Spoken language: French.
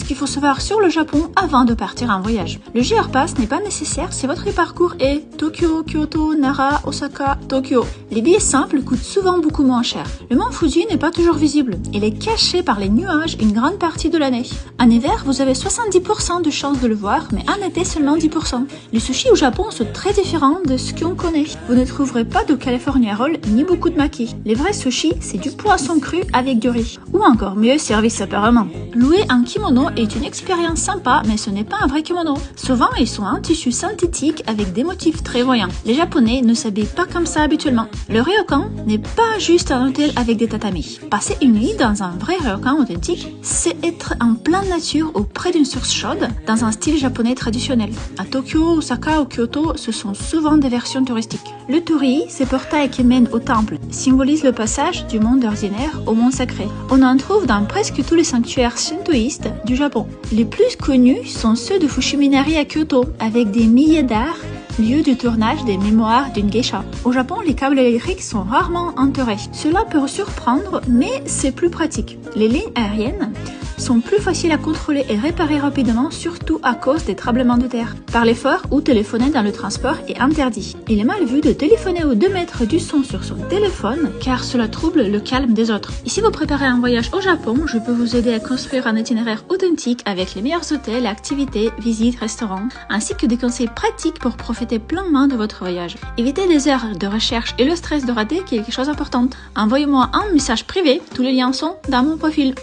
qu'il faut savoir sur le Japon avant de partir en voyage. Le JR Pass n'est pas nécessaire si votre parcours est Tokyo, Kyoto, Nara, Osaka, Tokyo. Les billets simples coûtent souvent beaucoup moins cher. Le mont Fuji n'est pas toujours visible. Il est caché par les nuages une grande partie de l'année. En hiver, vous avez 70% de chances de le voir, mais en été seulement 10%. Les sushis au Japon sont très différents de ce qu'on connaît. Vous ne trouverez pas de California Roll ni beaucoup de maki. Les vrais sushis, c'est du poisson cru avec du riz. Ou encore mieux, servi séparément. Louer un kimono est une expérience sympa, mais ce n'est pas un vrai kimono. Souvent, ils sont en tissu synthétique avec des motifs très voyants. Les Japonais ne s'habillent pas comme ça habituellement. Le ryokan n'est pas juste un hôtel avec des tatamis. Passer une nuit dans un vrai ryokan authentique, c'est être en pleine nature auprès d'une source chaude, dans un style japonais traditionnel. À Tokyo, Osaka ou Kyoto, ce sont souvent des versions touristiques. Le torii, ces portails qui mènent au temple, symbolise le passage du monde ordinaire au monde sacré. On en trouve dans presque tous les sanctuaires shintoïstes du Japon. Les plus connus sont ceux de Fushiminari à Kyoto, avec des milliers d'arts, lieu de tournage des mémoires d'une geisha. Au Japon, les câbles électriques sont rarement enterrés. Cela peut surprendre, mais c'est plus pratique. Les lignes aériennes sont plus faciles à contrôler et réparer rapidement, surtout à cause des tremblements de terre. Parler fort ou téléphoner dans le transport est interdit. Il est mal vu de téléphoner aux 2 mètres du son sur son téléphone, car cela trouble le calme des autres. Et si vous préparez un voyage au Japon, je peux vous aider à construire un itinéraire authentique avec les meilleurs hôtels, activités, visites, restaurants, ainsi que des conseils pratiques pour profiter pleinement de votre voyage. Évitez les heures de recherche et le stress de rater quelque chose d'important. Envoyez-moi un message privé, tous les liens sont dans mon profil.